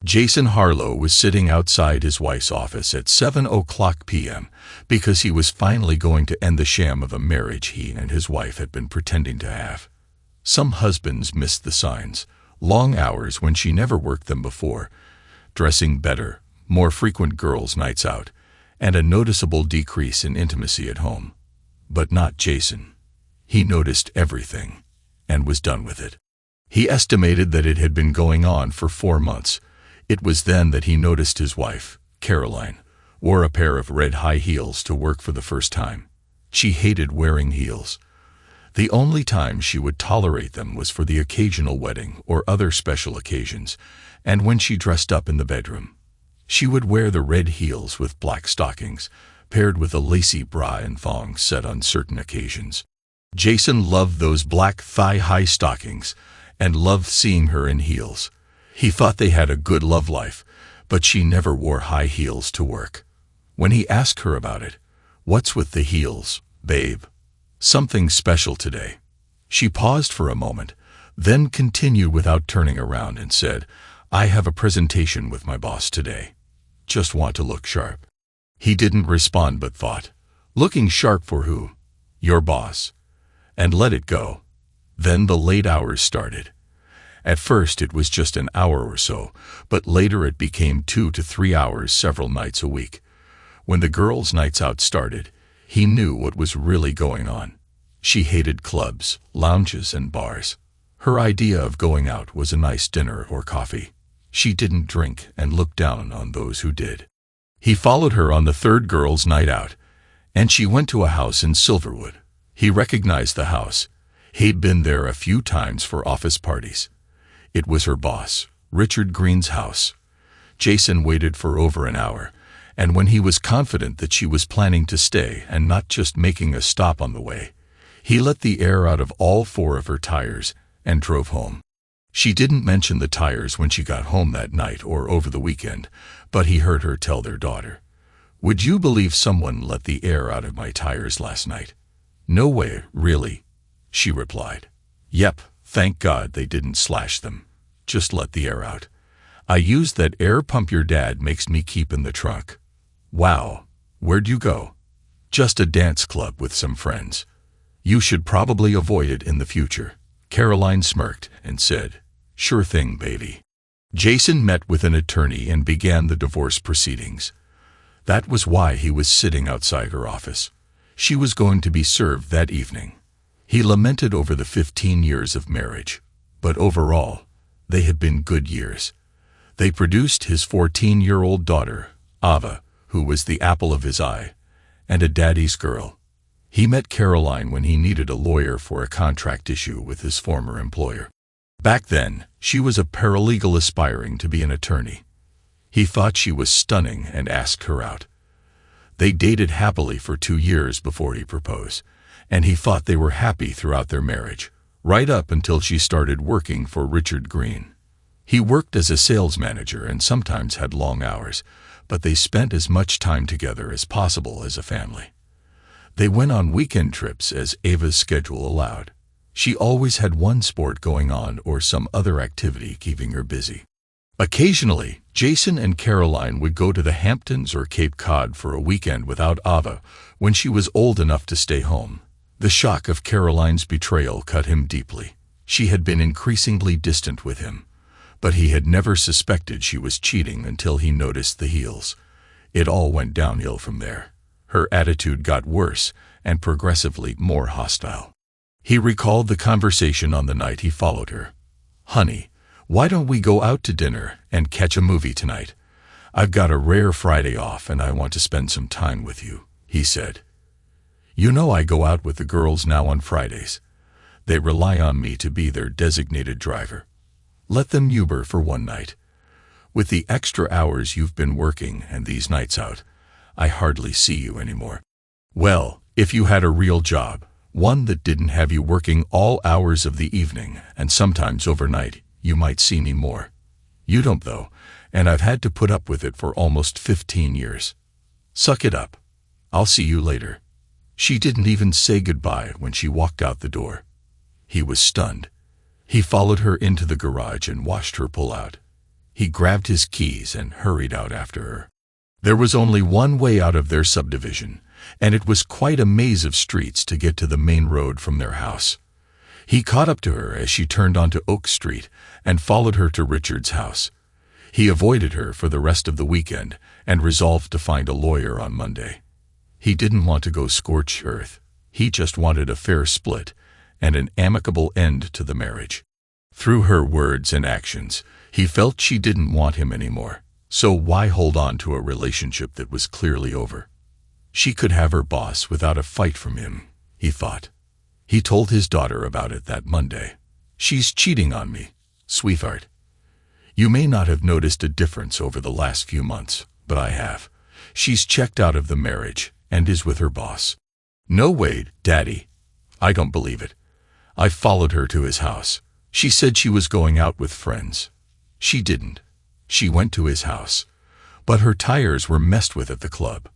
Jason Harlow was sitting outside his wife's office at 7:00 p.m. because he was finally going to end the sham of a marriage he and his wife had been pretending to have. Some husbands missed the signs: long hours when she never worked them before, dressing better, more frequent girls' nights out, and a noticeable decrease in intimacy at home. But not Jason. He noticed everything, and was done with it. He estimated that it had been going on for 4 months. It was then that he noticed his wife, Caroline, wore a pair of red high heels to work for the first time. She hated wearing heels. The only time she would tolerate them was for the occasional wedding or other special occasions, and when she dressed up in the bedroom. She would wear the red heels with black stockings, paired with a lacy bra and thongs set on certain occasions. Jason loved those black thigh-high stockings, and loved seeing her in heels. He thought they had a good love life, but she never wore high heels to work. When he asked her about it, "What's with the heels, babe? Something special today?" She paused for a moment, then continued without turning around and said, "I have a presentation with my boss today. Just want to look sharp." He didn't respond but thought, "Looking sharp for who?" "Your boss." And let it go. Then the late hours started. At first it was just an hour or so, but later it became 2 to 3 hours several nights a week. When the girls' nights out started, he knew what was really going on. She hated clubs, lounges, and bars. Her idea of going out was a nice dinner or coffee. She didn't drink and looked down on those who did. He followed her on the third girls' night out, and she went to a house in Silverwood. He recognized the house. He'd been there a few times for office parties. It was her boss, Richard Green's house. Jason waited for over an hour, and when he was confident that she was planning to stay and not just making a stop on the way, he let the air out of all 4 of her tires and drove home. She didn't mention the tires when she got home that night or over the weekend, but he heard her tell their daughter, "Would you believe someone let the air out of my tires last night?" "No way, really," she replied. "Yep, thank God they didn't slash them. Just let the air out. I used that air pump your dad makes me keep in the trunk." "Wow, where'd you go?" "Just a dance club with some friends." "You should probably avoid it in the future." Caroline smirked and said, "Sure thing, baby." Jason met with an attorney and began the divorce proceedings. That was why he was sitting outside her office. She was going to be served that evening. He lamented over the 15 years of marriage, but overall, they had been good years. They produced his 14-year-old daughter, Ava, who was the apple of his eye, and a daddy's girl. He met Caroline when he needed a lawyer for a contract issue with his former employer. Back then, she was a paralegal aspiring to be an attorney. He thought she was stunning and asked her out. They dated happily for 2 years before he proposed, and he thought they were happy throughout their marriage, right up until she started working for Richard Green. He worked as a sales manager and sometimes had long hours, but they spent as much time together as possible as a family. They went on weekend trips as Ava's schedule allowed. She always had one sport going on or some other activity keeping her busy. Occasionally, Jason and Caroline would go to the Hamptons or Cape Cod for a weekend without Ava when she was old enough to stay home. The shock of Caroline's betrayal cut him deeply. She had been increasingly distant with him, but he had never suspected she was cheating until he noticed the heels. It all went downhill from there. Her attitude got worse and progressively more hostile. He recalled the conversation on the night he followed her. "Honey, why don't we go out to dinner and catch a movie tonight? I've got a rare Friday off and I want to spend some time with you," he said. "You know I go out with the girls now on Fridays. They rely on me to be their designated driver. Let them Uber for one night. With the extra hours you've been working and these nights out, I hardly see you anymore. Well, if you had a real job, one that didn't have you working all hours of the evening and sometimes overnight, you might see me more. You don't though, and I've had to put up with it for almost 15 years. Suck it up. I'll see you later." She didn't even say goodbye when she walked out the door. He was stunned. He followed her into the garage and watched her pull out. He grabbed his keys and hurried out after her. There was only one way out of their subdivision, and it was quite a maze of streets to get to the main road from their house. He caught up to her as she turned onto Oak Street and followed her to Richard's house. He avoided her for the rest of the weekend and resolved to find a lawyer on Monday. He didn't want to go scorched earth. He just wanted a fair split and an amicable end to the marriage. Through her words and actions, he felt she didn't want him anymore. So why hold on to a relationship that was clearly over? She could have her boss without a fight from him, he thought. He told his daughter about it that Monday. "She's cheating on me, sweetheart. You may not have noticed a difference over the last few months, but I have. She's checked out of the marriage and is with her boss." "No way, Daddy. I don't believe it. I followed her to his house. She said she was going out with friends. She didn't. She went to his house, but her tires were messed with at the club."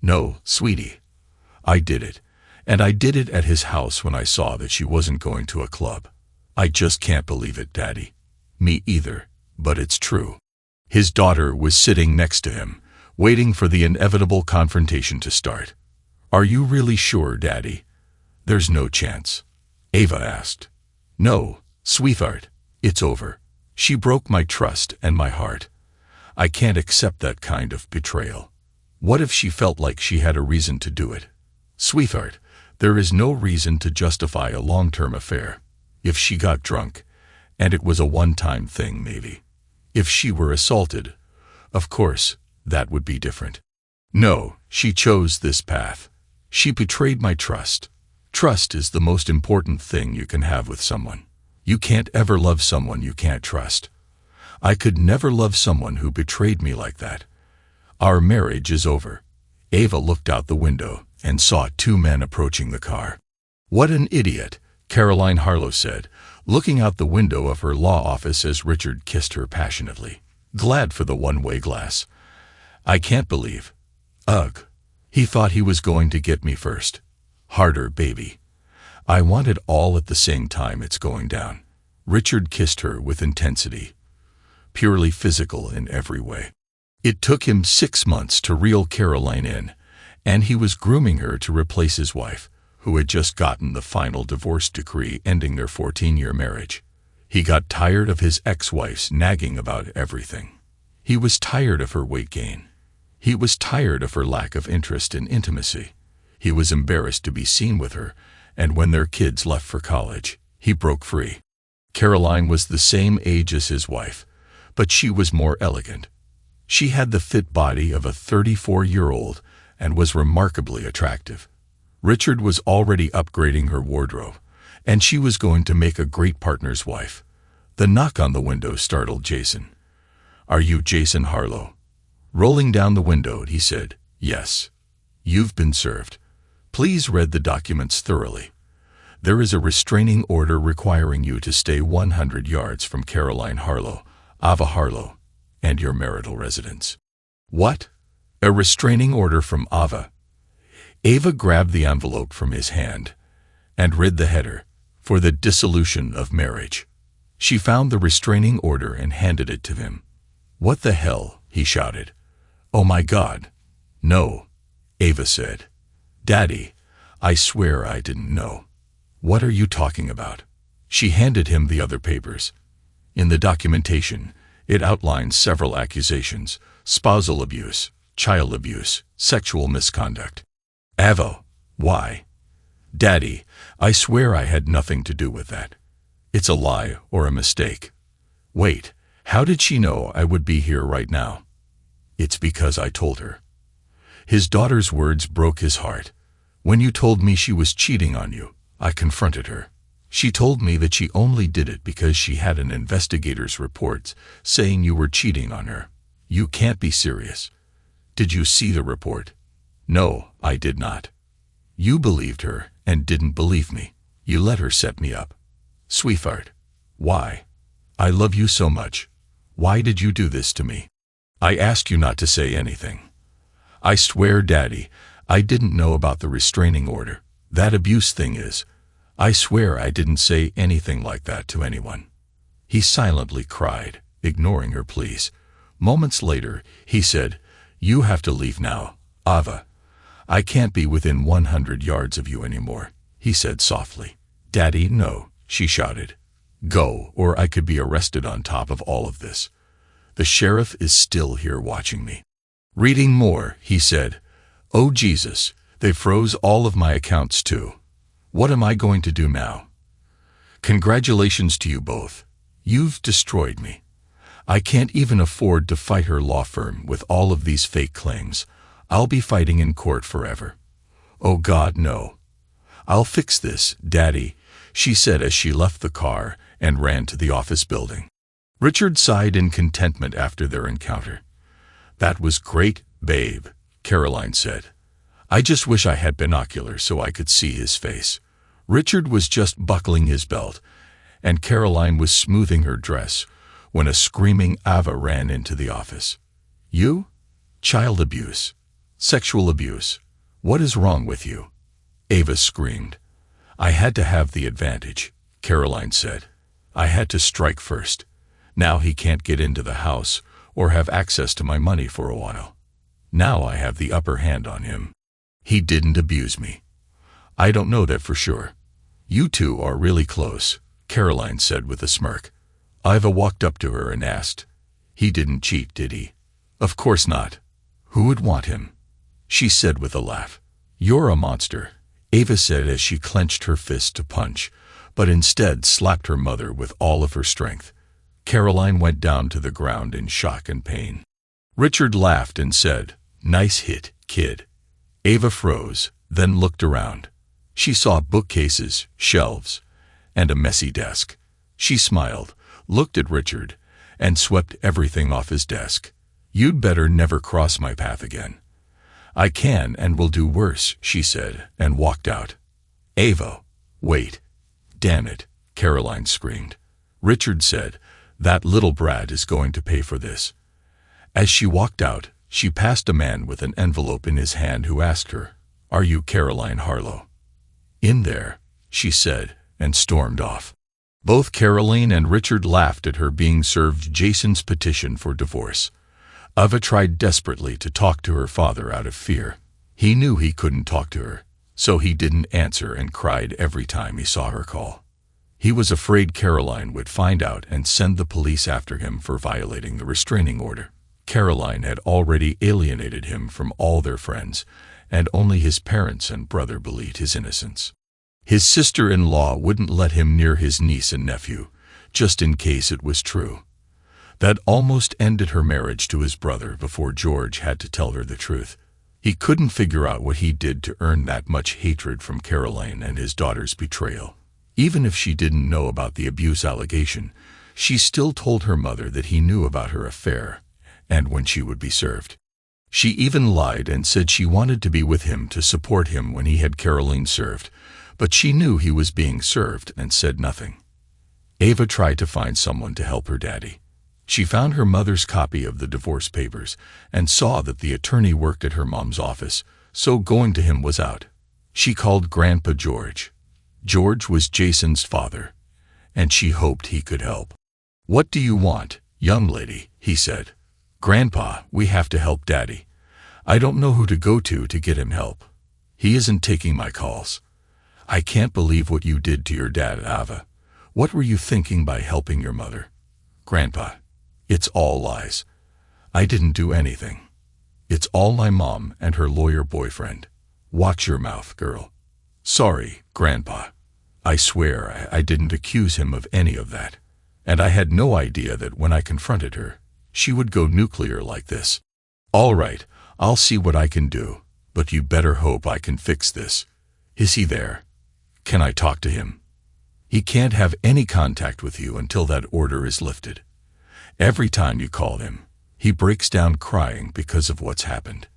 "No, sweetie. I did it, and I did it at his house when I saw that she wasn't going to a club. I just can't believe it, Daddy." "Me either, but it's true." His daughter was sitting next to him, waiting for the inevitable confrontation to start. "Are you really sure, Daddy? There's no chance?" Ava asked. "No, sweetheart, it's over. She broke my trust and my heart. I can't accept that kind of betrayal. What if she felt like she had a reason to do it?" "Sweetheart, there is no reason to justify a long-term affair. If she got drunk, and it was a one-time thing maybe. If she were assaulted, of course, that would be different. No, she chose this path. She betrayed my trust. Trust is the most important thing you can have with someone. You can't ever love someone you can't trust. I could never love someone who betrayed me like that. Our marriage is over." Ava looked out the window and saw two men approaching the car. "What an idiot," Caroline Harlow said, looking out the window of her law office as Richard kissed her passionately. "Glad for the one-way glass. I can't believe. Ugh. He thought he was going to get me first. Harder, baby. I want it all at the same time it's going down." Richard kissed her with intensity, purely physical in every way. It took him 6 months to reel Caroline in, and he was grooming her to replace his wife, who had just gotten the final divorce decree ending their 14-year marriage. He got tired of his ex-wife's nagging about everything. He was tired of her weight gain. He was tired of her lack of interest in intimacy. He was embarrassed to be seen with her, and when their kids left for college, he broke free. Caroline was the same age as his wife, but she was more elegant. She had the fit body of a 34-year-old and was remarkably attractive. Richard was already upgrading her wardrobe, and she was going to make a great partner's wife. The knock on the window startled Jason. "Are you Jason Harlow?" Rolling down the window, he said, "Yes. You've been served. Please read the documents thoroughly. There is a restraining order requiring you to stay 100 yards from Caroline Harlow, Ava Harlow, and your marital residence." "What? A restraining order from Ava?" Ava grabbed the envelope from his hand and read the header, "For the dissolution of marriage." She found the restraining order and handed it to him. "What the hell?" he shouted. "Oh my God. No," Ava said. "Daddy, I swear I didn't know." "What are you talking about?" She handed him the other papers. In the documentation, it outlined several accusations: spousal abuse, child abuse, sexual misconduct. "Ava, why?" "Daddy, I swear I had nothing to do with that. It's a lie or a mistake." "Wait, how did she know I would be here right now?" "It's because I told her." His daughter's words broke his heart. "When you told me she was cheating on you, I confronted her. She told me that she only did it because she had an investigator's report saying you were cheating on her." "You can't be serious. Did you see the report?" "No, I did not." "You believed her and didn't believe me. You let her set me up." "Sweetheart, why? I love you so much. Why did you do this to me?" "I asked you not to say anything." "I swear, Daddy, I didn't know about the restraining order. That abuse thing is. I swear I didn't say anything like that to anyone." He silently cried. ignoring her pleas. Moments later, he said, "You have to leave now, Ava. I can't be within 100 yards of you anymore," he said softly. "Daddy, no," she shouted. "Go, or I could be arrested on top of all of this. The sheriff is still here watching me." Reading more, he said, "Oh Jesus, they froze all of my accounts too. What am I going to do now? Congratulations to you both. You've destroyed me. I can't even afford to fight her law firm with all of these fake claims. I'll be fighting in court forever. Oh God, no. I'll fix this, Daddy," she said as she left the car and ran to the office building. Richard sighed in contentment after their encounter. "That was great, babe," Caroline said. "I just wish I had binoculars so I could see his face." Richard was just buckling his belt, and Caroline was smoothing her dress when a screaming Ava ran into the office. "You? Child abuse. Sexual abuse. What is wrong with you?" Ava screamed. "I had to have the advantage," Caroline said. "I had to strike first. Now he can't get into the house or have access to my money for a while. Now I have the upper hand on him. He didn't abuse me." "I don't know that for sure. You two are really close," Caroline said with a smirk. Ava walked up to her and asked, "He didn't cheat, did he?" "Of course not. Who would want him?" she said with a laugh. "You're a monster," Ava said as she clenched her fist to punch, but instead slapped her mother with all of her strength. Caroline went down to the ground in shock and pain. Richard laughed and said, "Nice hit, kid." Ava froze, then looked around. She saw bookcases, shelves, and a messy desk. She smiled, looked at Richard, and swept everything off his desk. "You'd better never cross my path again." "I can and will do worse," she said, and walked out. "Ava, wait." "Damn it," Caroline screamed. Richard said, "That little brat is going to pay for this." As she walked out, she passed a man with an envelope in his hand who asked her, "Are you Caroline Harlow?" "In there," she said, and stormed off. Both Caroline and Richard laughed at her being served Jason's petition for divorce. Ava tried desperately to talk to her father out of fear. He knew he couldn't talk to her, so he didn't answer and cried every time he saw her call. He was afraid Caroline would find out and send the police after him for violating the restraining order. Caroline had already alienated him from all their friends, and only his parents and brother believed his innocence. His sister-in-law wouldn't let him near his niece and nephew, just in case it was true. That almost ended her marriage to his brother before George had to tell her the truth. He couldn't figure out what he did to earn that much hatred from Caroline and his daughter's betrayal. Even if she didn't know about the abuse allegation, she still told her mother that he knew about her affair and when she would be served. She even lied and said she wanted to be with him to support him when he had Caroline served, but she knew he was being served and said nothing. Ava tried to find someone to help her daddy. She found her mother's copy of the divorce papers and saw that the attorney worked at her mom's office, so going to him was out. She called Grandpa George. George was Jason's father, and she hoped he could help. "What do you want, young lady?" he said. "Grandpa, we have to help Daddy. I don't know who to go to get him help. He isn't taking my calls. I can't believe what you did to your dad, Ava. What were you thinking by helping your mother?" "Grandpa, it's all lies. I didn't do anything. It's all my mom and her lawyer boyfriend. Watch your mouth, girl." "Sorry, Grandpa. I swear I didn't accuse him of any of that. And I had no idea that when I confronted her, she would go nuclear like this." "All right, I'll see what I can do, but you better hope I can fix this. Is he there? Can I talk to him?" "He can't have any contact with you until that order is lifted. Every time you call him, he breaks down crying because of what's happened.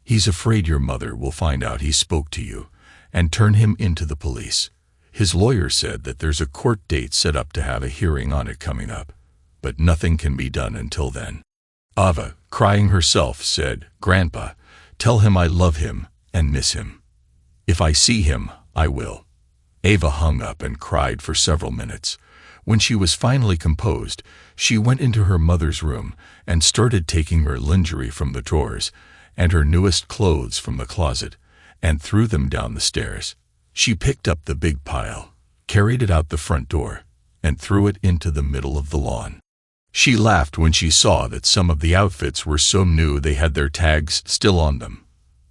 He's afraid your mother will find out he spoke to you and turn him into the police. His lawyer said that there's a court date set up to have a hearing on it coming up, but nothing can be done until then." Ava, crying herself, said, "Grandpa, tell him I love him and miss him. If I see him, I will." Ava hung up and cried for several minutes. When she was finally composed, She went into her mother's room and started taking her lingerie from the drawers and her newest clothes from the closet and threw them down the stairs. She picked up the big pile, carried it out the front door, and threw it into the middle of the lawn. She laughed when she saw that some of the outfits were so new they had their tags still on them.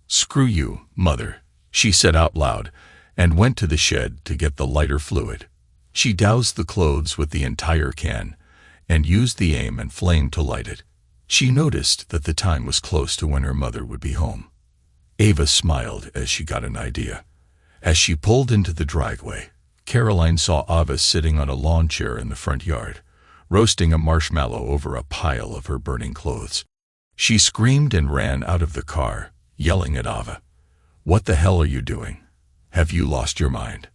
"Screw you, Mother," she said out loud, and went to the shed to get the lighter fluid. She doused the clothes with the entire can and used the aim and flame to light it. She noticed that the time was close to when her mother would be home. Ava smiled as she got an idea. As she pulled into the driveway, Caroline saw Ava sitting on a lawn chair in the front yard, roasting a marshmallow over a pile of her burning clothes. She screamed and ran out of the car, yelling at Ava. "What the hell are you doing? Have you lost your mind?"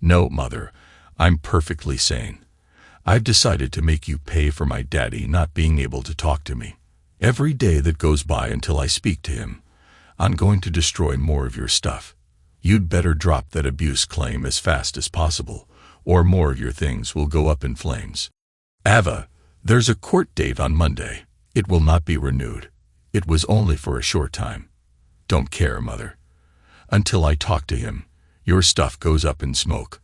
"No, Mother, I'm perfectly sane. I've decided to make you pay for my daddy not being able to talk to me. Every day that goes by until I speak to him, I'm going to destroy more of your stuff. You'd better drop that abuse claim as fast as possible, or more of your things will go up in flames." "Ava, there's a court date on Monday. It will not be renewed. It was only for a short time." "Don't care, Mother. Until I talk to him, your stuff goes up in smoke."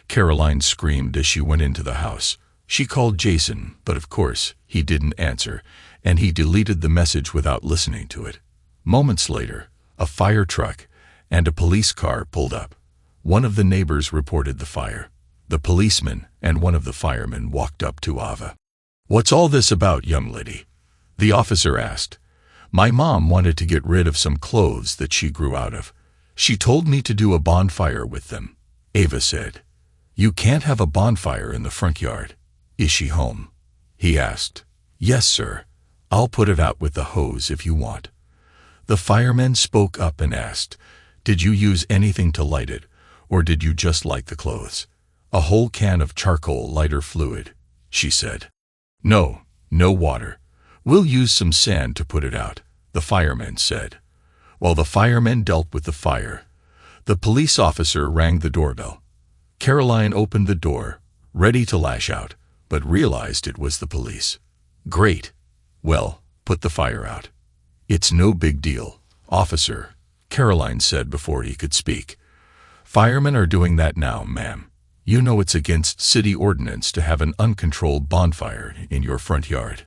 Caroline screamed as she went into the house. She called Jason, but of course, he didn't answer, and he deleted the message without listening to it. Moments later, a fire truck and a police car pulled up. One of the neighbors reported the fire. The policeman and one of the firemen walked up to Ava. "What's all this about, young lady?" the officer asked. "My mom wanted to get rid of some clothes that she grew out of. She told me to do a bonfire with them," Ava said. "You can't have a bonfire in the front yard." "Is she home?" he asked. "Yes, sir. I'll put it out with the hose if you want." The fireman spoke up and asked, "Did you use anything to light it, or did you just light the clothes?" "A whole can of charcoal lighter fluid," she said. No water. We'll use some sand to put it out," the fireman said. While the firemen dealt with the fire, the police officer rang the doorbell. Caroline opened the door, ready to lash out, but realized it was the police. "Great. Well, put the fire out." "It's no big deal, officer," Caroline said before he could speak. "Firemen are doing that now, ma'am. You know it's against city ordinance to have an uncontrolled bonfire in your front yard."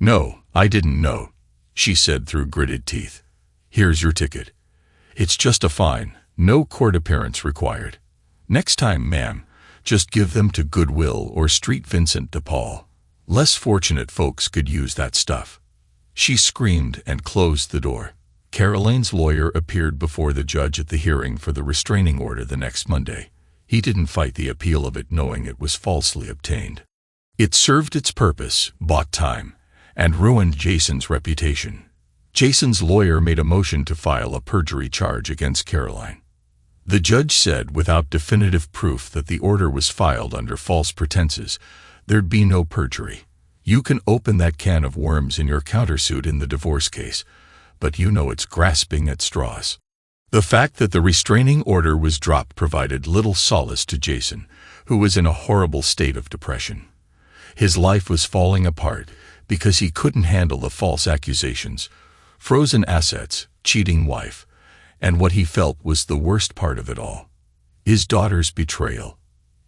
"No, I didn't know," she said through gritted teeth. "Here's your ticket. It's just a fine, no court appearance required. Next time, ma'am, just give them to Goodwill or Street Vincent de Paul. Less fortunate folks could use that stuff." She screamed and closed the door. Caroline's lawyer appeared before the judge at the hearing for the restraining order the next Monday. He didn't fight the appeal of it, knowing it was falsely obtained. It served its purpose, bought time, and ruined Jason's reputation. Jason's lawyer made a motion to file a perjury charge against Caroline. The judge said without definitive proof that the order was filed under false pretenses, there'd be no perjury. You can open that can of worms in your countersuit in the divorce case, but you know it's grasping at straws. The fact that the restraining order was dropped provided little solace to Jason, who was in a horrible state of depression. His life was falling apart because he couldn't handle the false accusations, frozen assets, cheating wife, and what he felt was the worst part of it all, his daughter's betrayal.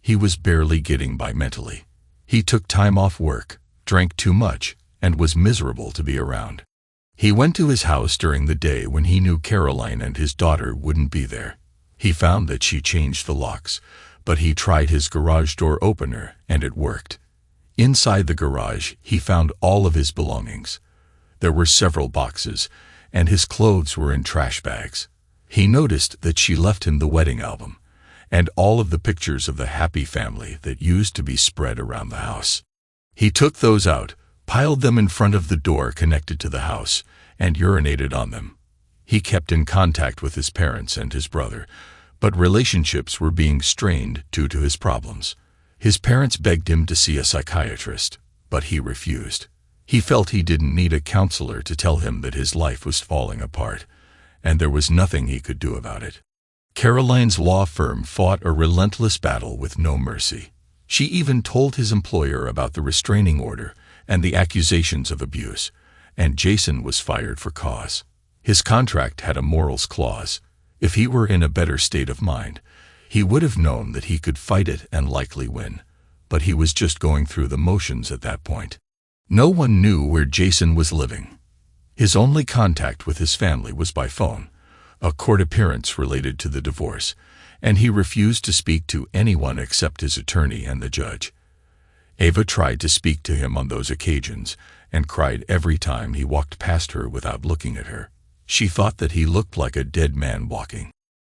He was barely getting by mentally. He took time off work, drank too much, and was miserable to be around. He went to his house during the day when he knew Caroline and his daughter wouldn't be there. He found that she changed the locks, but he tried his garage door opener and it worked. Inside the garage, he found all of his belongings. There were several boxes, and his clothes were in trash bags. He noticed that she left him the wedding album and all of the pictures of the happy family that used to be spread around the house. He took those out, piled them in front of the door connected to the house, and urinated on them. He kept in contact with his parents and his brother, but relationships were being strained due to his problems. His parents begged him to see a psychiatrist, but he refused. He felt he didn't need a counselor to tell him that his life was falling apart, and there was nothing he could do about it. Caroline's law firm fought a relentless battle with no mercy. She even told his employer about the restraining order and the accusations of abuse, and Jason was fired for cause. His contract had a morals clause. If he were in a better state of mind, he would have known that he could fight it and likely win, but he was just going through the motions at that point. No one knew where Jason was living. His only contact with his family was by phone, a court appearance related to the divorce, and he refused to speak to anyone except his attorney and the judge. Ava tried to speak to him on those occasions and cried every time he walked past her without looking at her. She thought that he looked like a dead man walking.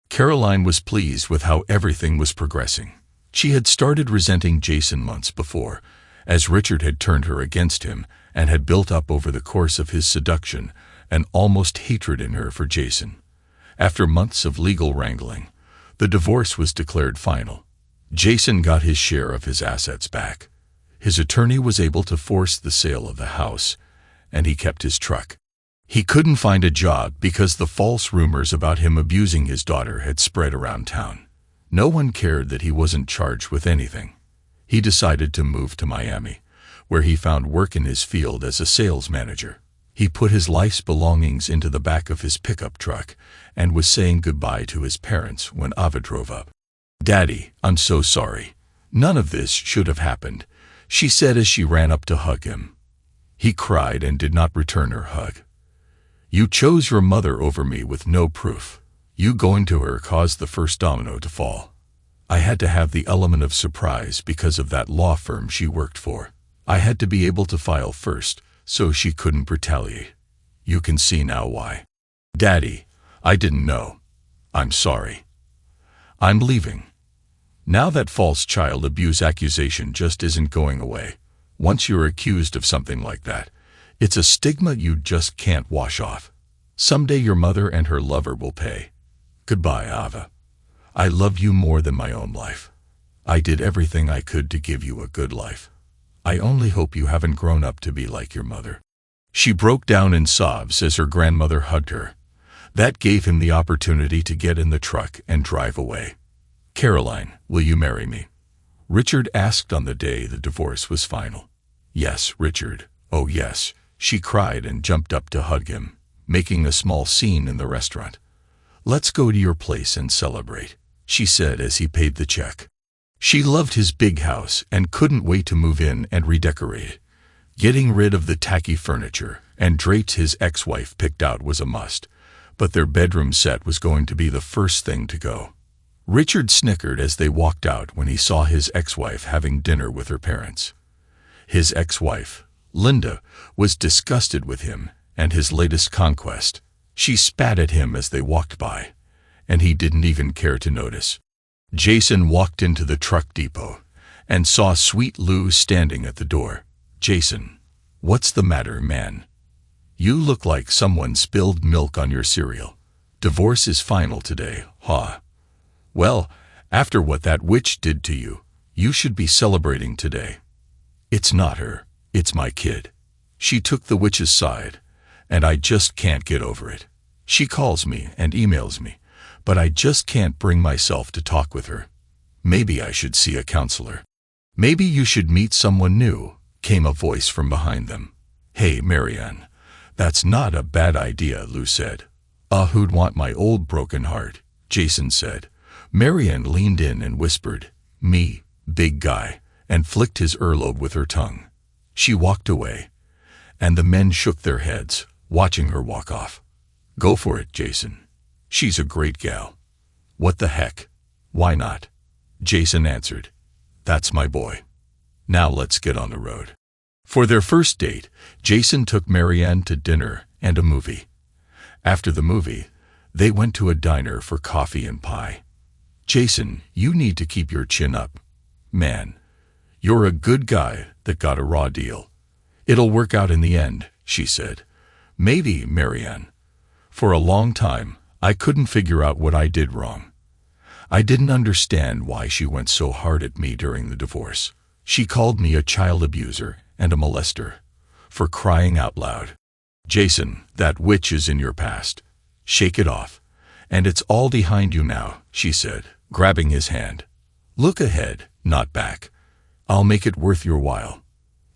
Caroline was pleased with how everything was progressing. She had started resenting Jason months before, as Richard had turned her against him and had built up over the course of his seduction an almost hatred in her for Jason. After months of legal wrangling, the divorce was declared final. Jason got his share of his assets back. His attorney was able to force the sale of the house, and he kept his truck. He couldn't find a job because the false rumors about him abusing his daughter had spread around town. No one cared that he wasn't charged with anything. He decided to move to Miami, where he found work in his field as a sales manager. He put his life's belongings into the back of his pickup truck and was saying goodbye to his parents when Ava drove up. "Daddy, I'm so sorry. None of this should have happened," she said as she ran up to hug him. He cried and did not return her hug. "You chose your mother over me with no proof. You going to her caused the first domino to fall. I had to have the element of surprise because of that law firm she worked for. I had to be able to file first, so she couldn't retaliate. You can see now why. Daddy, I didn't know. I'm sorry. I'm leaving." Now that false child abuse accusation just isn't going away. Once you're accused of something like that, it's a stigma you just can't wash off. Someday your mother and her lover will pay. Goodbye, Ava. I love you more than my own life. I did everything I could to give you a good life. I only hope you haven't grown up to be like your mother. She broke down in sobs as her grandmother hugged her. That gave him the opportunity to get in the truck and drive away. "Caroline, will you marry me?" Richard asked on the day the divorce was final. "Yes, Richard. Oh yes," she cried and jumped up to hug him, making a small scene in the restaurant. "Let's go to your place and celebrate," she said as he paid the check. She loved his big house and couldn't wait to move in and redecorate it. Getting rid of the tacky furniture and drapes his ex-wife picked out was a must, but their bedroom set was going to be the first thing to go. Richard snickered as they walked out when he saw his ex-wife having dinner with her parents. His ex-wife, Linda, was disgusted with him and his latest conquest. She spat at him as they walked by, and he didn't even care to notice. Jason walked into the truck depot and saw Sweet Lou standing at the door. "Jason, what's the matter, man? You look like someone spilled milk on your cereal. Divorce is final today, huh? Well, after what that witch did to you, you should be celebrating today." "It's not her, it's my kid. She took the witch's side, and I just can't get over it. She calls me and emails me, but I just can't bring myself to talk with her. Maybe I should see a counselor." "Maybe you should meet someone new," came a voice from behind them. "Hey, Marianne, that's not a bad idea," Lou said. "Who'd want my old broken heart?" Jason said. Marianne leaned in and whispered, "Me, big guy," and flicked his earlobe with her tongue. She walked away, and the men shook their heads, watching her walk off. "Go for it, Jason. She's a great gal." "What the heck? Why not?" Jason answered. "That's my boy. Now let's get on the road." For their first date, Jason took Marianne to dinner and a movie. After the movie, they went to a diner for coffee and pie. "Jason, you need to keep your chin up. Man, you're a good guy that got a raw deal. It'll work out in the end," she said. "Maybe, Marianne. For a long time, I couldn't figure out what I did wrong. I didn't understand why she went so hard at me during the divorce. She called me a child abuser and a molester. For crying out loud. Jason, that witch is in your past. Shake it off. And it's all behind you now," she said, grabbing his hand. "Look ahead, not back. I'll make it worth your while."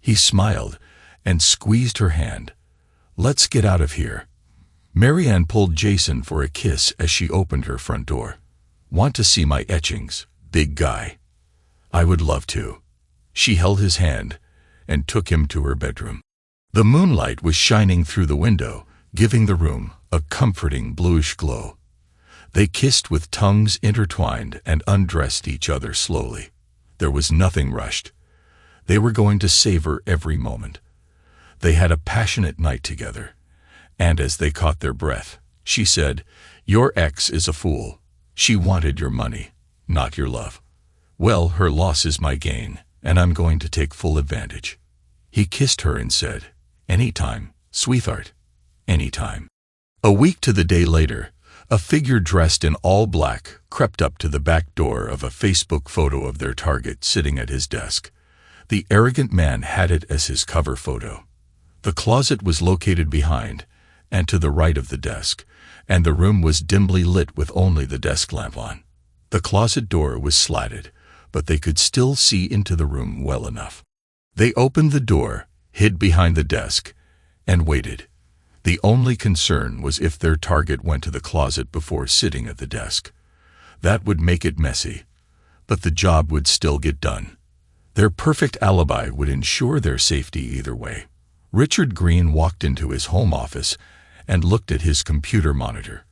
He smiled, and squeezed her hand. "Let's get out of here." Marianne pulled Jason for a kiss as she opened her front door. "Want to see my etchings, big guy?" "I would love to." She held his hand and took him to her bedroom. The moonlight was shining through the window, giving the room a comforting bluish glow. They kissed with tongues intertwined and undressed each other slowly. There was nothing rushed. They were going to savor every moment. They had a passionate night together, and as they caught their breath, she said, "Your ex is a fool. She wanted your money, not your love. Well, her loss is my gain, and I'm going to take full advantage." He kissed her and said, "Anytime, sweetheart, anytime." A week to the day later, a figure dressed in all black crept up to the back door of a Facebook photo of their target sitting at his desk. The arrogant man had it as his cover photo. The closet was located behind and to the right of the desk, and the room was dimly lit with only the desk lamp on. The closet door was slatted, but they could still see into the room well enough. They opened the door, hid behind the desk, and waited. The only concern was if their target went to the closet before sitting at the desk. That would make it messy, but the job would still get done. Their perfect alibi would ensure their safety either way. Richard Green walked into his home office and looked at his computer monitor,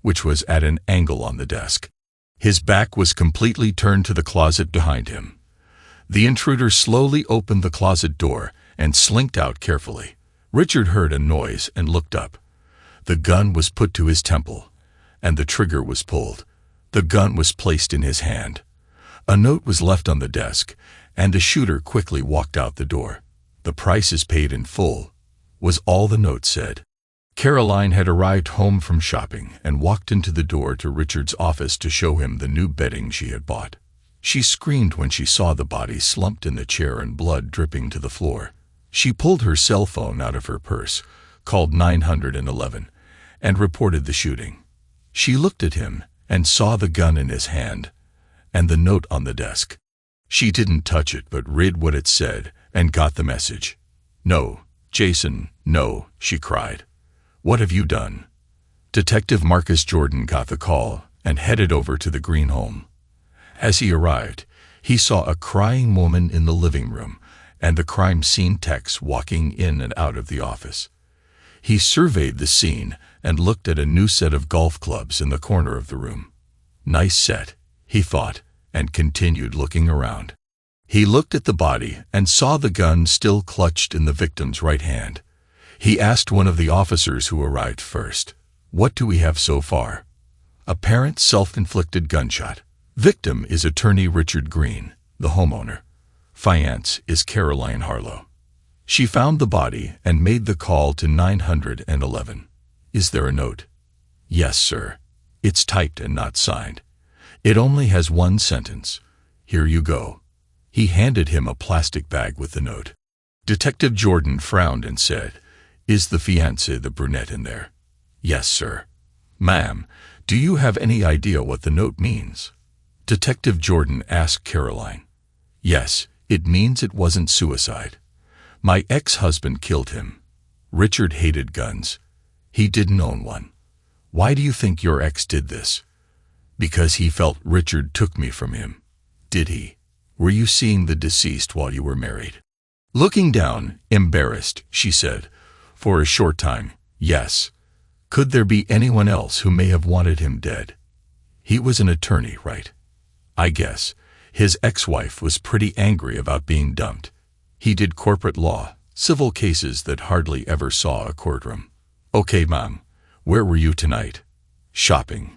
which was at an angle on the desk. His back was completely turned to the closet behind him. The intruder slowly opened the closet door and slinked out carefully. Richard heard a noise and looked up. The gun was put to his temple, and the trigger was pulled. The gun was placed in his hand. A note was left on the desk, and the shooter quickly walked out the door. "The price is paid in full," was all the note said. Caroline had arrived home from shopping and walked into the door to Richard's office to show him the new bedding she had bought. She screamed when she saw the body slumped in the chair and blood dripping to the floor. She pulled her cell phone out of her purse, called 911, and reported the shooting. She looked at him and saw the gun in his hand and the note on the desk. She didn't touch it but read what it said and got the message. "No, Jason, no," she cried. "What have you done?" Detective Marcus Jordan got the call and headed over to the Green home. As he arrived, he saw a crying woman in the living room and the crime scene techs walking in and out of the office. He surveyed the scene and looked at a new set of golf clubs in the corner of the room. "Nice set," he thought, and continued looking around. He looked at the body and saw the gun still clutched in the victim's right hand. He asked one of the officers who arrived first, "What do we have so far?" "Apparent self-inflicted gunshot. Victim is attorney Richard Green, the homeowner. Fiance is Caroline Harlow. She found the body and made the call to 911. Is there a note?" "Yes, sir. It's typed and not signed. It only has one sentence. Here you go." He handed him a plastic bag with the note. Detective Jordan frowned and said, "Is the fiancé the brunette in there?" "Yes, sir." "Ma'am, do you have any idea what the note means?" Detective Jordan asked Caroline. "Yes, it means it wasn't suicide. My ex-husband killed him. Richard hated guns. He didn't own one." "Why do you think your ex did this?" "Because he felt Richard took me from him." "Did he? Were you seeing the deceased while you were married?" Looking down, embarrassed, she said, "For a short time, yes." "Could there be anyone else who may have wanted him dead?" "He was an attorney, right?" "I guess. His ex-wife was pretty angry about being dumped. He did corporate law, civil cases that hardly ever saw a courtroom." "Okay, Mom. Where were you tonight?" "Shopping."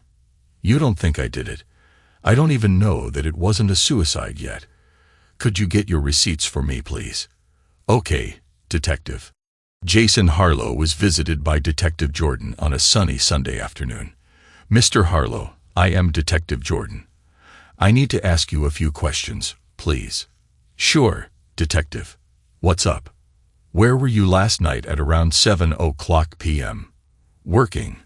"You don't think I did it? I don't even know that it wasn't a suicide yet. Could you get your receipts for me, please?" "Okay, Detective." Jason Harlow was visited by Detective Jordan on a sunny Sunday afternoon. "Mr. Harlow, I am Detective Jordan. I need to ask you a few questions, please." "Sure, Detective. What's up?" "Where were you last night at around 7:00 p.m.? "Working.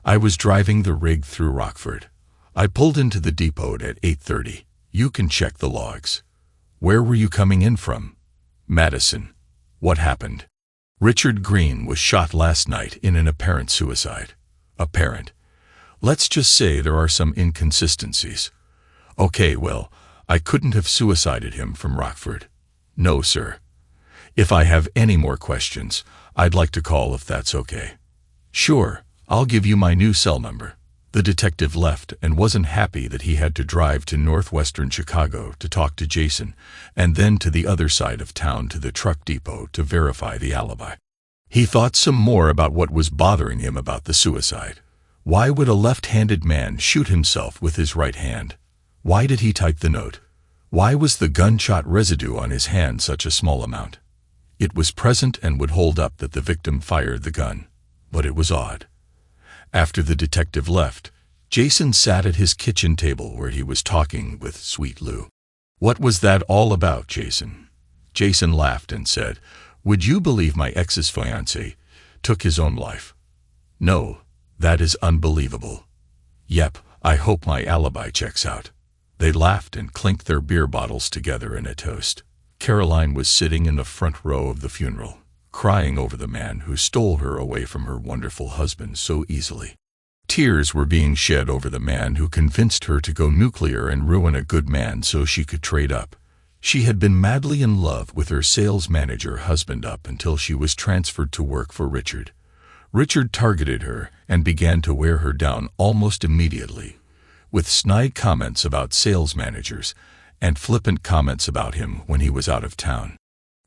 I was driving the rig through Rockford. I pulled into the depot at 8:30. You can check the logs." "Where were you coming in from?" "Madison." "What happened?" Richard Green was shot last night in an apparent suicide. Apparent. Let's just say there are some inconsistencies. Okay, well, I couldn't have suicided him from Rockford. No, sir. If I have any more questions, I'd like to call if that's okay. Sure, I'll give you my new cell number. The detective left and wasn't happy that he had to drive to northwestern Chicago to talk to Jason, and then to the other side of town to the truck depot to verify the alibi. He thought some more about what was bothering him about the suicide. Why would a left-handed man shoot himself with his right hand? Why did he type the note? Why was the gunshot residue on his hand such a small amount? It was present and would hold up that the victim fired the gun, but it was odd. After the detective left, Jason sat at his kitchen table where he was talking with Sweet Lou. What was that all about, Jason? Jason laughed and said, Would you believe my ex's fiance took his own life? No, that is unbelievable. Yep, I hope my alibi checks out. They laughed and clinked their beer bottles together in a toast. Caroline was sitting in the front row of the funeral, crying over the man who stole her away from her wonderful husband so easily. Tears were being shed over the man who convinced her to go nuclear and ruin a good man so she could trade up. She had been madly in love with her sales manager husband up until she was transferred to work for Richard. Richard targeted her and began to wear her down almost immediately, with snide comments about sales managers and flippant comments about him when he was out of town.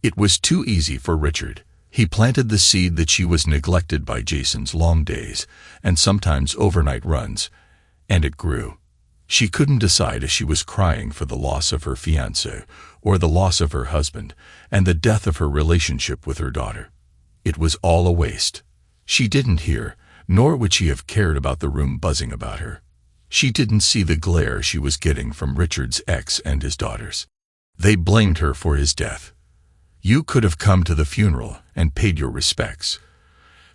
It was too easy for Richard. He planted the seed that she was neglected by Jason's long days and sometimes overnight runs, and it grew. She couldn't decide if she was crying for the loss of her fiance or the loss of her husband and the death of her relationship with her daughter. It was all a waste. She didn't hear, nor would she have cared about the room buzzing about her. She didn't see the glare she was getting from Richard's ex and his daughters. They blamed her for his death. You could have come to the funeral and paid your respects,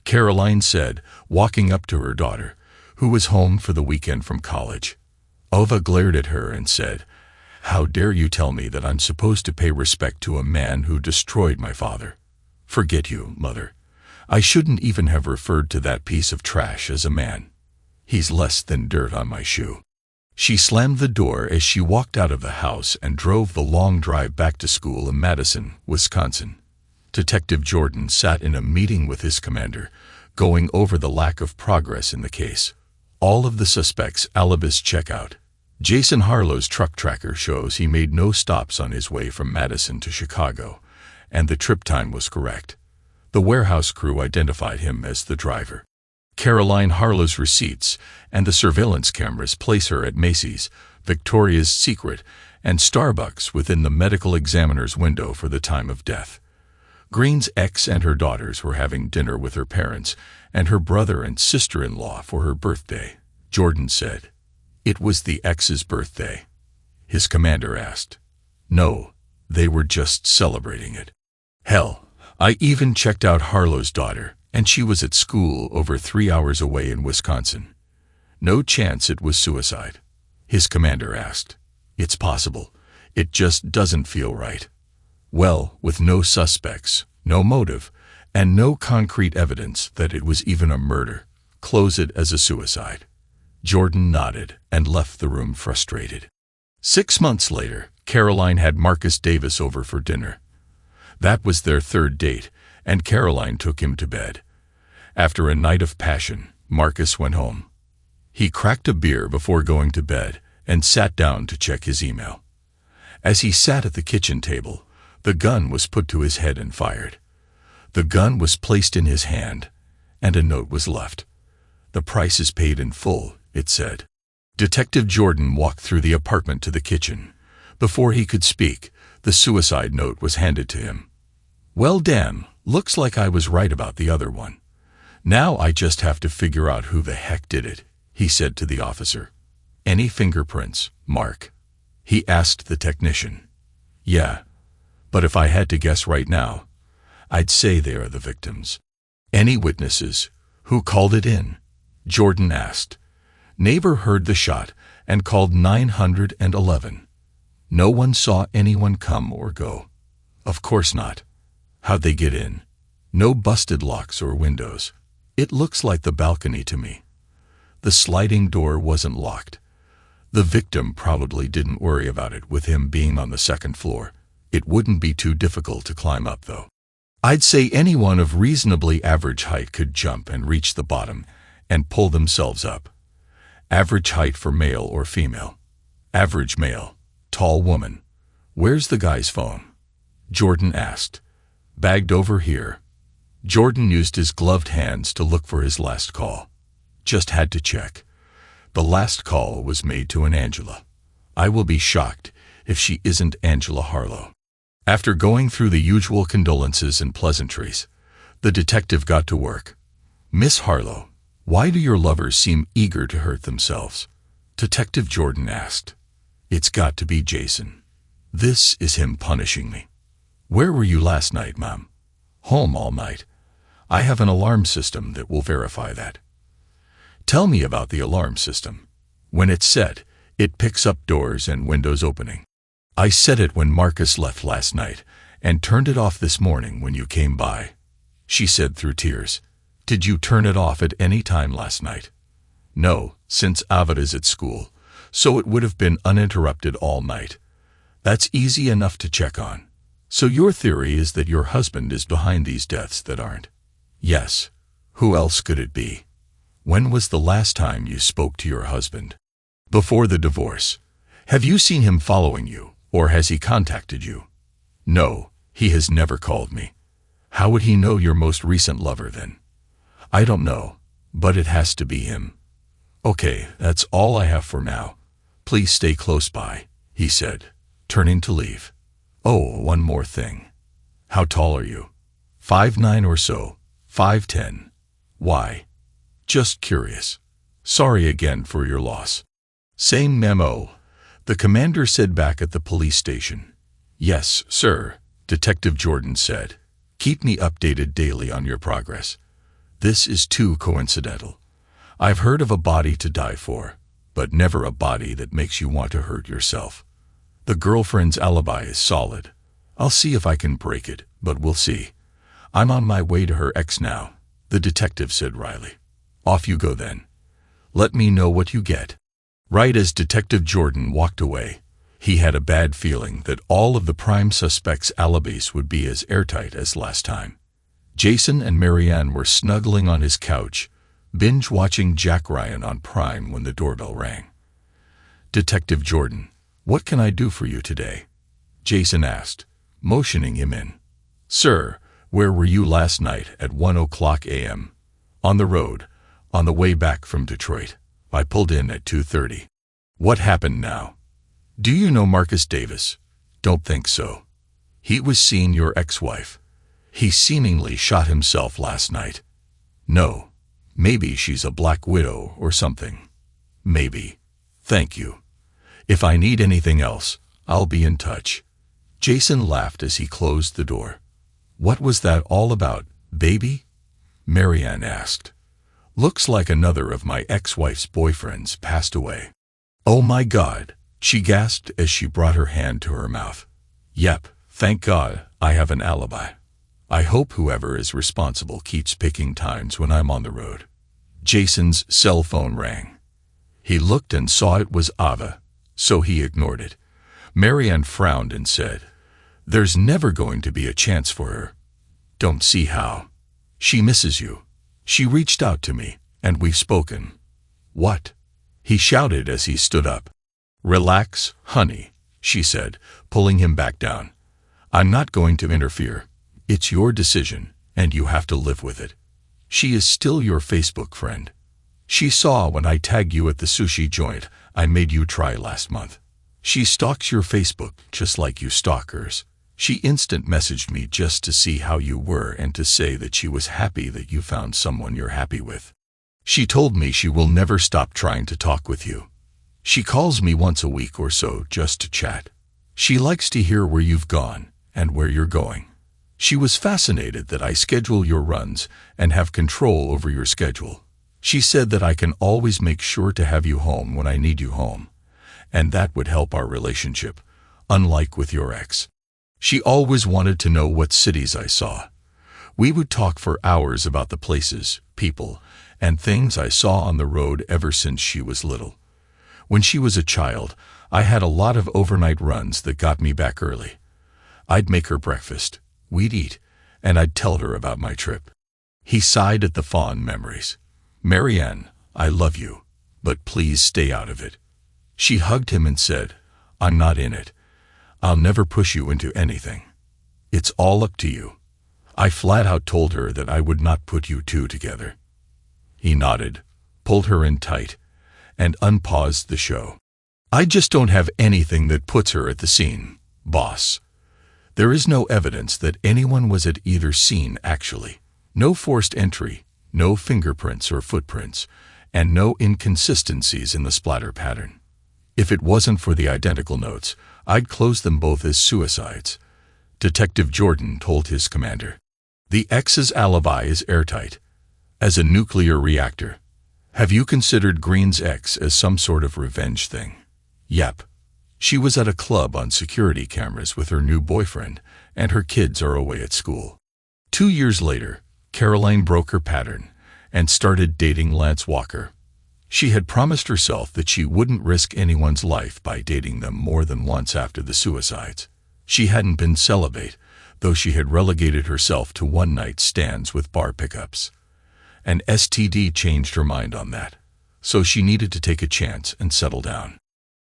Caroline said, walking up to her daughter, who was home for the weekend from college. Ova glared at her and said, How dare you tell me that I'm supposed to pay respect to a man who destroyed my father? Forget you, Mother. I shouldn't even have referred to that piece of trash as a man. He's less than dirt on my shoe. She slammed the door as she walked out of the house and drove the long drive back to school in Madison, Wisconsin. Detective Jordan sat in a meeting with his commander, going over the lack of progress in the case. All of the suspects' alibis check out. Jason Harlow's truck tracker shows he made no stops on his way from Madison to Chicago, and the trip time was correct. The warehouse crew identified him as the driver. Caroline Harlow's receipts and the surveillance cameras place her at Macy's, Victoria's Secret, and Starbucks within the medical examiner's window for the time of death. Green's ex and her daughters were having dinner with her parents and her brother and sister-in-law for her birthday, Jordan said. It was the ex's birthday. His commander asked. No, they were just celebrating it. Hell, I even checked out Harlow's daughter, and she was at school over 3 hours away in Wisconsin. No chance it was suicide, his commander asked. It's possible. It just doesn't feel right. Well, with no suspects, no motive, and no concrete evidence that it was even a murder, close it as a suicide. Jordan nodded and left the room frustrated. 6 months later, Caroline had Marcus Davis over for dinner. That was their third date, and Caroline took him to bed. After a night of passion, Marcus went home. He cracked a beer before going to bed and sat down to check his email. As he sat at the kitchen table, the gun was put to his head and fired. The gun was placed in his hand, and a note was left. The price is paid in full, it said. Detective Jordan walked through the apartment to the kitchen. Before he could speak, the suicide note was handed to him. Well, damn, looks like I was right about the other one. Now I just have to figure out who the heck did it, he said to the officer. Any fingerprints, Mark? He asked the technician. Yeah, but if I had to guess right now, I'd say they are the victims. Any witnesses? Who called it in? Jordan asked. Neighbor heard the shot and called 911. No one saw anyone come or go. Of course not. How'd they get in? No busted locks or windows. It looks like the balcony to me. The sliding door wasn't locked. The victim probably didn't worry about it with him being on the second floor. It wouldn't be too difficult to climb up, though. I'd say anyone of reasonably average height could jump and reach the bottom and pull themselves up. Average height for male or female. Average male. Tall woman. Where's the guy's phone? Jordan asked. Bagged over here. Jordan used his gloved hands to look for his last call. Just had to check. The last call was made to an Angela. I will be shocked if she isn't Angela Harlow. After going through the usual condolences and pleasantries, the detective got to work. Miss Harlow, why do your lovers seem eager to hurt themselves? Detective Jordan asked. It's got to be Jason. This is him punishing me. Where were you last night, Mom? Home all night. I have an alarm system that will verify that. Tell me about the alarm system. When it's set, it picks up doors and windows opening. I set it when Marcus left last night and turned it off this morning when you came by, she said through tears. Did you turn it off at any time last night? No, since Ava is at school, so it would have been uninterrupted all night. That's easy enough to check on. So your theory is that your husband is behind these deaths that aren't? Yes. Who else could it be? When was the last time you spoke to your husband? Before the divorce. Have you seen him following you, or has he contacted you? No, he has never called me. How would he know your most recent lover then? I don't know, but it has to be him. Okay, that's all I have for now. Please stay close by, he said, turning to leave. Oh, one more thing. How tall are you? 5'9" or so, 5'10". Why? Just curious. Sorry again for your loss. Same memo, the commander said back at the police station. Yes, sir, Detective Jordan said. Keep me updated daily on your progress. This is too coincidental. I've heard of a body to die for, but never a body that makes you want to hurt yourself. The girlfriend's alibi is solid. I'll see if I can break it, but we'll see. I'm on my way to her ex now, the detective said wryly. Off you go then. Let me know what you get. Right as Detective Jordan walked away, he had a bad feeling that all of the prime suspects' alibis would be as airtight as last time. Jason and Marianne were snuggling on his couch, binge-watching Jack Ryan on Prime when the doorbell rang. Detective Jordan, what can I do for you today? Jason asked, motioning him in. Sir, where were you last night at 1:00 a.m.? On the road, on the way back from Detroit. I pulled in at 2:30. What happened now? Do you know Marcus Davis? Don't think so. He was seeing your ex-wife. He seemingly shot himself last night. No. Maybe she's a black widow or something. Maybe. Thank you. If I need anything else, I'll be in touch. Jason laughed as he closed the door. What was that all about, baby? Marianne asked. Looks like another of my ex-wife's boyfriends passed away. Oh my God, she gasped as she brought her hand to her mouth. Yep, thank God, I have an alibi. I hope whoever is responsible keeps picking times when I'm on the road. Jason's cell phone rang. He looked and saw it was Ava, so he ignored it. Marianne frowned and said, There's never going to be a chance for her. Don't see how. She misses you. She reached out to me, and we've spoken. What? He shouted as he stood up. Relax, honey, she said, pulling him back down. I'm not going to interfere. It's your decision, and you have to live with it. She is still your Facebook friend. She saw when I tagged you at the sushi joint I made you try last month. She stalks your Facebook just like you stalk hers. She instant messaged me just to see how you were and to say that she was happy that you found someone you're happy with. She told me she will never stop trying to talk with you. She calls me once a week or so just to chat. She likes to hear where you've gone and where you're going. She was fascinated that I schedule your runs and have control over your schedule. She said that I can always make sure to have you home when I need you home, and that would help our relationship, unlike with your ex. She always wanted to know what cities I saw. We would talk for hours about the places, people, and things I saw on the road ever since she was little. When she was a child, I had a lot of overnight runs that got me back early. I'd make her breakfast, we'd eat, and I'd tell her about my trip. He sighed at the fond memories. "Marianne, I love you, but please stay out of it." She hugged him and said, "I'm not in it. I'll never push you into anything. It's all up to you." I flat out told her that I would not put you two together. He nodded, pulled her in tight, and unpaused the show. "I just don't have anything that puts her at the scene, boss. There is no evidence that anyone was at either scene actually. No forced entry, no fingerprints or footprints, and no inconsistencies in the splatter pattern. If it wasn't for the identical notes, I'd close them both as suicides," Detective Jordan told his commander. "The ex's alibi is airtight. As a nuclear reactor. Have you considered Green's ex as some sort of revenge thing?" "Yep. She was at a club on security cameras with her new boyfriend, and her kids are away at school." 2 years later, Caroline broke her pattern and started dating Lance Walker. She had promised herself that she wouldn't risk anyone's life by dating them more than once after the suicides. She hadn't been celibate, though she had relegated herself to one-night stands with bar pickups. An STD changed her mind on that, so she needed to take a chance and settle down.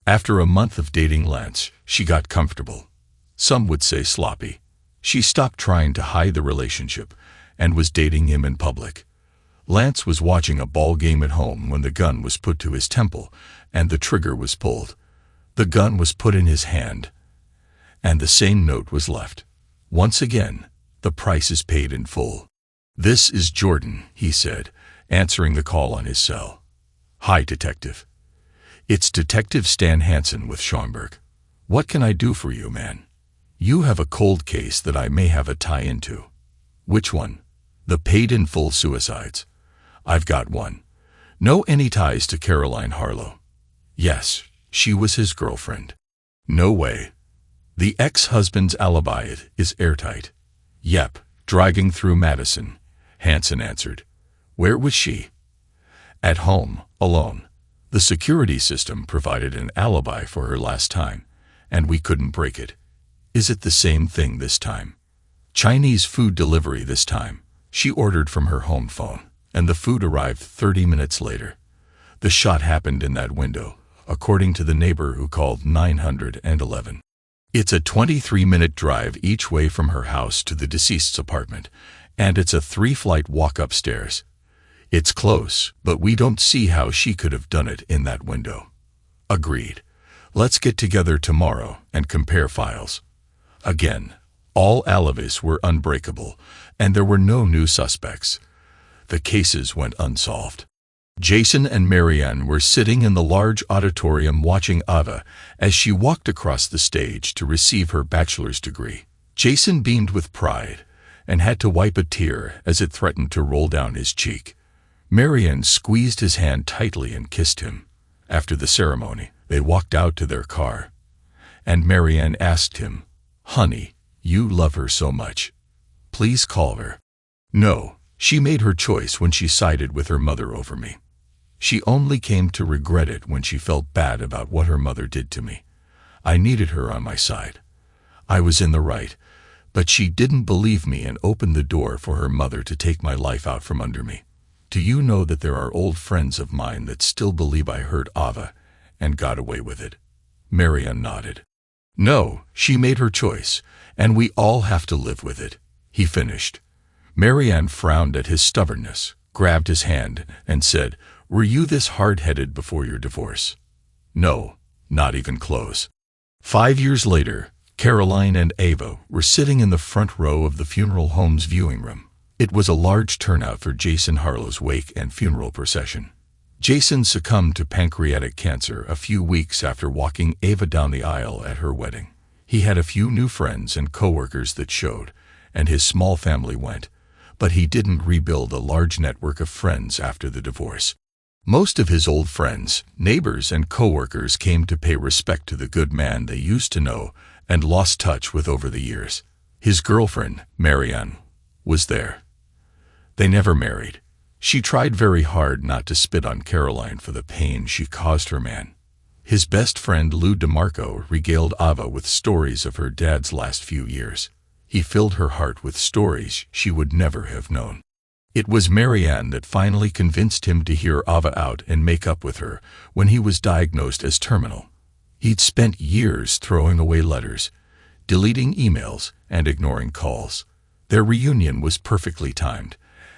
After a month of dating Lance, she got comfortable. Some would say sloppy. She stopped trying to hide the relationship and was dating him in public. Lance was watching a ball game at home when the gun was put to his temple and the trigger was pulled. The gun was put in his hand, and the same note was left. Once again, the price is paid in full. "This is Jordan," he said, answering the call on his cell. "Hi, Detective. It's Detective Stan Hansen with Schaumburg. What can I do for you, man? You have a cold case that I may have a tie into." "Which one?" "The paid-in-full suicides." "I've got one." "Know any ties to Caroline Harlow?" "Yes, she was his girlfriend." "No way." "The ex-husband's alibi is airtight." "Yep, dragging through Madison," Hansen answered. "Where was she?" "At home, alone. The security system provided an alibi for her last time, and we couldn't break it." "Is it the same thing this time?" "Chinese food delivery this time. She ordered from her home phone, and the food arrived 30 minutes later. The shot happened in that window, according to the neighbor who called 911. It's a 23-minute drive each way from her house to the deceased's apartment, and it's a 3-flight walk upstairs. It's close, but we don't see how she could have done it in that window." "Agreed. Let's get together tomorrow and compare files." Again, all alibis were unbreakable, and there were no new suspects. The cases went unsolved. Jason and Marianne were sitting in the large auditorium watching Ava as she walked across the stage to receive her bachelor's degree. Jason beamed with pride and had to wipe a tear as it threatened to roll down his cheek. Marianne squeezed his hand tightly and kissed him. After the ceremony, they walked out to their car, and Marianne asked him, "Honey, you love her so much. Please call her." "No, she made her choice when she sided with her mother over me. She only came to regret it when she felt bad about what her mother did to me. I needed her on my side. I was in the right, but she didn't believe me and opened the door for her mother to take my life out from under me. Do you know that there are old friends of mine that still believe I hurt Ava and got away with it?" Marianne nodded. "No, she made her choice, and we all have to live with it," he finished. Marianne frowned at his stubbornness, grabbed his hand, and said, "Were you this hard-headed before your divorce?" "No, not even close." 5 years later, Caroline and Ava were sitting in the front row of the funeral home's viewing room. It was a large turnout for Jason Harlow's wake and funeral procession. Jason succumbed to pancreatic cancer a few weeks after walking Ava down the aisle at her wedding. He had a few new friends and coworkers that showed, and his small family went, but he didn't rebuild a large network of friends after the divorce. Most of his old friends, neighbors, and coworkers came to pay respect to the good man they used to know and lost touch with over the years. His girlfriend, Marianne, was there, They never married. She tried very hard not to spit on Caroline for the pain she caused her man. His best friend Lou DeMarco regaled Ava with stories of her dad's last few years. He filled her heart with stories she would never have known. It was Marianne that finally convinced him to hear Ava out and make up with her when he was diagnosed as terminal. He'd spent years throwing away letters, deleting emails, and ignoring calls. Their reunion was perfectly timed,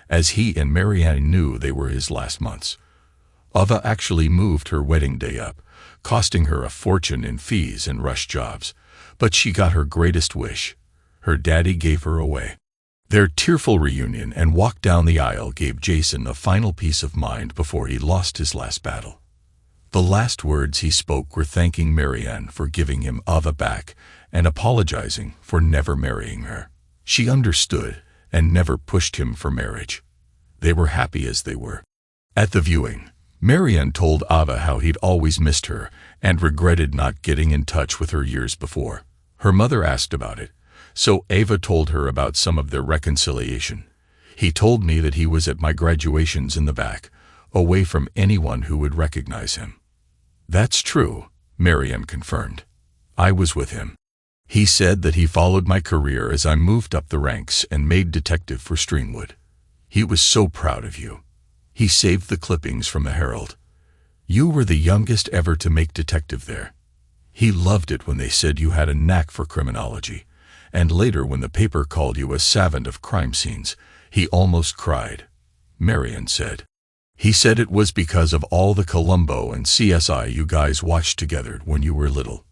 as he and Marianne knew they were his last months. Ava actually moved her wedding day up, costing her a fortune in fees and rush jobs, but she got her greatest wish. Her daddy gave her away. Their tearful reunion and walk down the aisle gave Jason a final peace of mind before he lost his last battle. The last words he spoke were thanking Marianne for giving him Ava back and apologizing for never marrying her. She understood and never pushed him for marriage. They were happy as they were. At the viewing, Marianne told Ava how he'd always missed her and regretted not getting in touch with her years before. Her mother asked about it, so Ava told her about some of their reconciliation. He told me that he was at my graduations in the back, away from anyone who would recognize him. That's true, Marianne confirmed. I was with him. He said that he followed my career as I moved up the ranks and made detective for Streamwood. He was so proud of you. He saved the clippings from the Herald. You were the youngest ever to make detective there. He loved it when they said you had a knack for criminology, and later when the paper called you a savant of crime scenes, he almost cried. Marianne said. He said it was because of all the Columbo and CSI you guys watched together when you were little.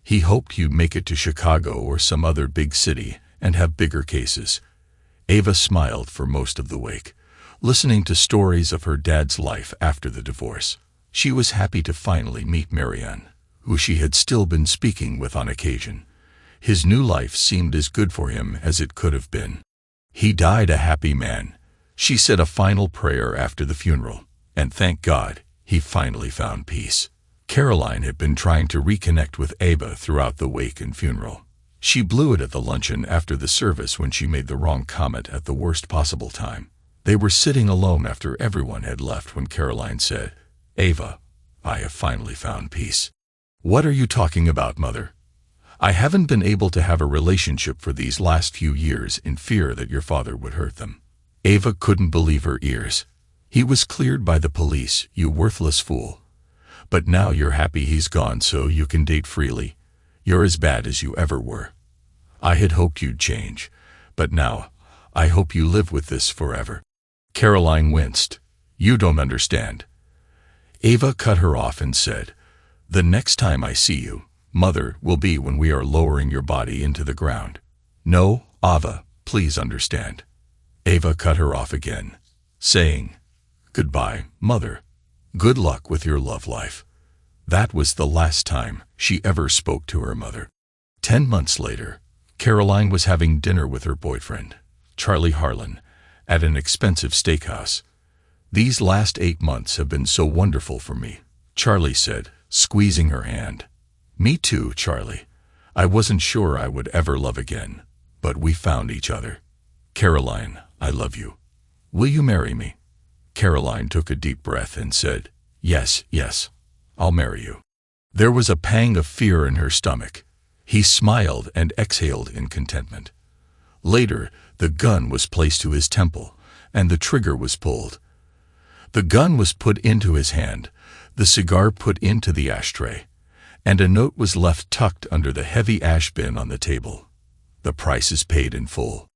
He hoped you'd make it to Chicago or some other big city and have bigger cases. Ava smiled for most of the wake, listening to stories of her dad's life after the divorce. She was happy to finally meet Marianne, who she had still been speaking with on occasion. His new life seemed as good for him as it could have been. He died a happy man. She said a final prayer after the funeral, and thank God, he finally found peace. Caroline had been trying to reconnect with Ava throughout the wake and funeral. She blew it at the luncheon after the service when she made the wrong comment at the worst possible time. They were sitting alone after everyone had left when Caroline said, Ava, I have finally found peace. What are you talking about, Mother? I haven't been able to have a relationship for these last few years in fear that your father would hurt them. Ava couldn't believe her ears. He was cleared by the police, you worthless fool. But now you're happy he's gone so you can date freely. You're as bad as you ever were. I had hoped you'd change, but now I hope you live with this forever. Caroline winced. You don't understand. Ava cut her off and said, the next time I see you, Mother, will be when we are lowering your body into the ground. No, Ava, please understand. Ava cut her off again, saying, goodbye, Mother. Good luck with your love life. That was the last time she ever spoke to her mother. 10 months later, Caroline was having dinner with her boyfriend, Charlie Harlan, at an expensive steakhouse. These last 8 months have been so wonderful for me, Charlie said, squeezing her hand. Me too, Charlie. I wasn't sure I would ever love again, but we found each other. Caroline, I love you. Will you marry me? Caroline took a deep breath and said, yes, yes, I'll marry you. There was a pang of fear in her stomach. He smiled and exhaled in contentment. Later, the gun was placed to his temple, and the trigger was pulled. The gun was put into his hand, the cigar put into the ashtray, and a note was left tucked under the heavy ash bin on the table. The price is paid in full.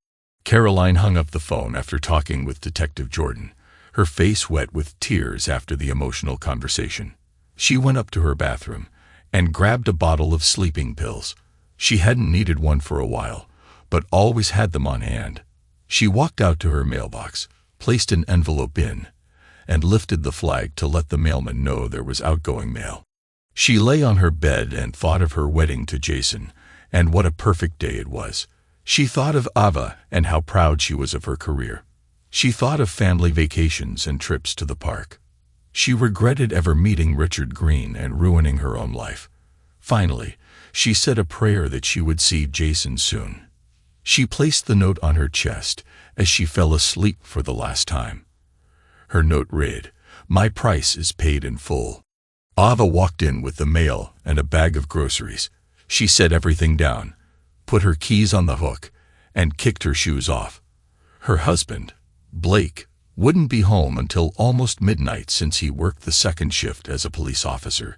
Caroline hung up the phone after talking with Detective Jordan, her face wet with tears after the emotional conversation. She went up to her bathroom and grabbed a bottle of sleeping pills. She hadn't needed one for a while, but always had them on hand. She walked out to her mailbox, placed an envelope in, and lifted the flag to let the mailman know there was outgoing mail. She lay on her bed and thought of her wedding to Jason, and what a perfect day it was. She thought of Ava and how proud she was of her career. She thought of family vacations and trips to the park. She regretted ever meeting Richard Green and ruining her own life. Finally, she said a prayer that she would see Jason soon. She placed the note on her chest as she fell asleep for the last time. Her note read, "My price is paid in full." Ava walked in with the mail and a bag of groceries. She set everything down, put her keys on the hook, and kicked her shoes off. Her husband, Blake, wouldn't be home until almost midnight since he worked the second shift as a police officer,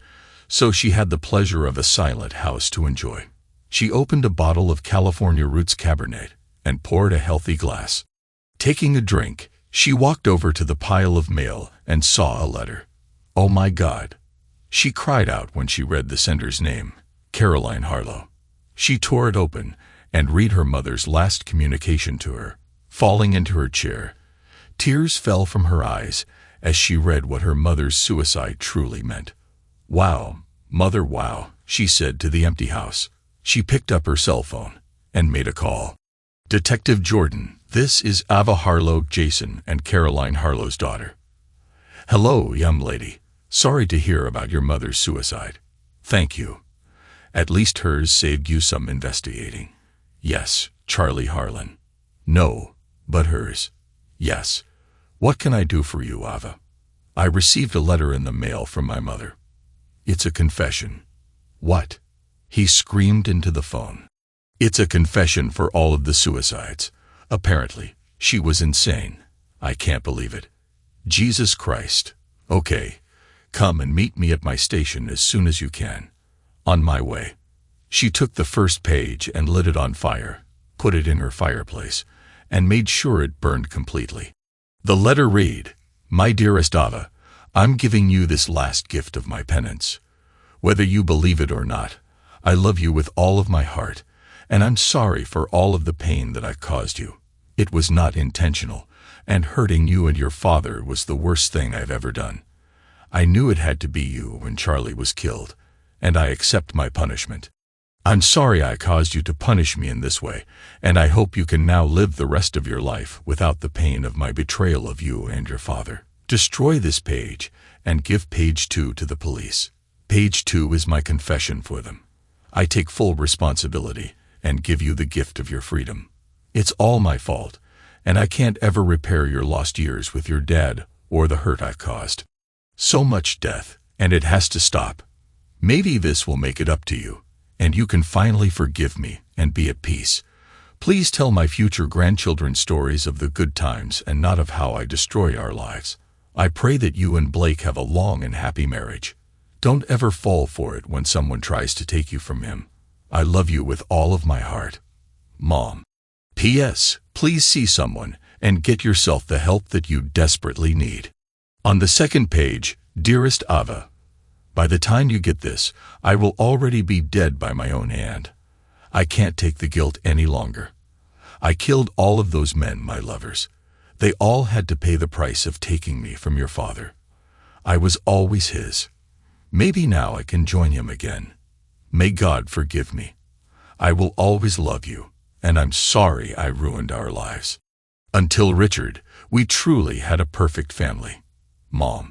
so she had the pleasure of a silent house to enjoy. She opened a bottle of California Roots Cabernet and poured a healthy glass. Taking a drink, she walked over to the pile of mail and saw a letter. "Oh my God!" She cried out when she read the sender's name, Caroline Harlow. She tore it open and read her mother's last communication to her. Falling into her chair, tears fell from her eyes as she read what her mother's suicide truly meant. "Wow, Mother, wow," she said to the empty house. She picked up her cell phone and made a call. "Detective Jordan, this is Ava Harlow, Jason and Caroline Harlow's daughter." "Hello, young lady. Sorry to hear about your mother's suicide." "Thank you. At least hers saved you some investigating." "Yes, Charlie Harlan." "No, but hers." "Yes. What can I do for you, Ava?" "I received a letter in the mail from my mother." "It's a confession." "What?" He screamed into the phone. "It's a confession for all of the suicides. Apparently, she was insane. I can't believe it. Jesus Christ. Okay, come and meet me at my station as soon as you can." "On my way." She took the first page and lit it on fire, put it in her fireplace, and made sure it burned completely. The letter read, "My dearest Ava, I'm giving you this last gift of my penance. Whether you believe it or not, I love you with all of my heart, and I'm sorry for all of the pain that I caused you. It was not intentional, and hurting you and your father was the worst thing I've ever done. I knew it had to be you when Charlie was killed, and I accept my punishment. I'm sorry I caused you to punish me in this way, and I hope you can now live the rest of your life without the pain of my betrayal of you and your father. Destroy this page and give page 2 to the police. Page 2 is my confession for them. I take full responsibility and give you the gift of your freedom. It's all my fault, and I can't ever repair your lost years with your dad or the hurt I've caused. So much death, and it has to stop. Maybe this will make it up to you, and you can finally forgive me and be at peace. Please tell my future grandchildren stories of the good times and not of how I destroy our lives. I pray that you and Blake have a long and happy marriage. Don't ever fall for it when someone tries to take you from him. I love you with all of my heart. Mom. P.S. Please see someone and get yourself the help that you desperately need." On the second page, "Dearest Ava, by the time you get this, I will already be dead by my own hand. I can't take the guilt any longer. I killed all of those men, my lovers. They all had to pay the price of taking me from your father. I was always his. Maybe now I can join him again. May God forgive me. I will always love you, and I'm sorry I ruined our lives. Until Richard, we truly had a perfect family. Mom."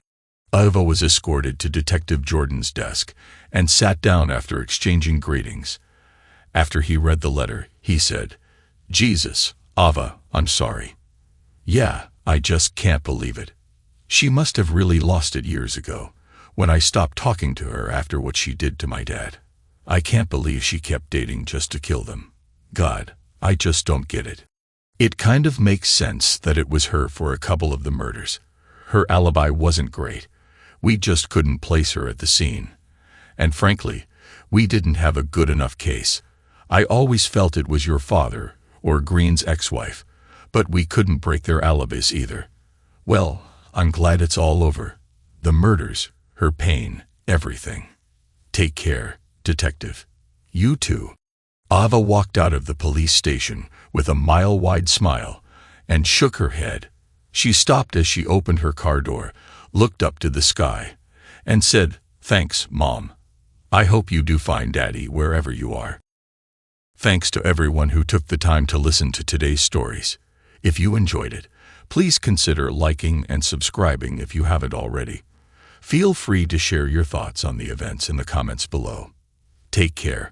Ava was escorted to Detective Jordan's desk and sat down after exchanging greetings. After he read the letter, he said, "Jesus, Ava, I'm sorry. Yeah, I just can't believe it. She must have really lost it years ago, when I stopped talking to her after what she did to my dad. I can't believe she kept dating just to kill them. God, I just don't get it. It kind of makes sense that it was her for a couple of the murders. Her alibi wasn't great. We just couldn't place her at the scene. And frankly, we didn't have a good enough case. I always felt it was your father or Green's ex-wife, but we couldn't break their alibis either. Well, I'm glad it's all over. The murders, her pain, everything. Take care, Detective. You too." Ava walked out of the police station with a mile-wide smile and shook her head. She stopped as she opened her car door, looked up to the sky, and said, "Thanks, Mom. I hope you do find Daddy wherever you are." Thanks to everyone who took the time to listen to today's stories. If you enjoyed it, please consider liking and subscribing if you haven't already. Feel free to share your thoughts on the events in the comments below. Take care.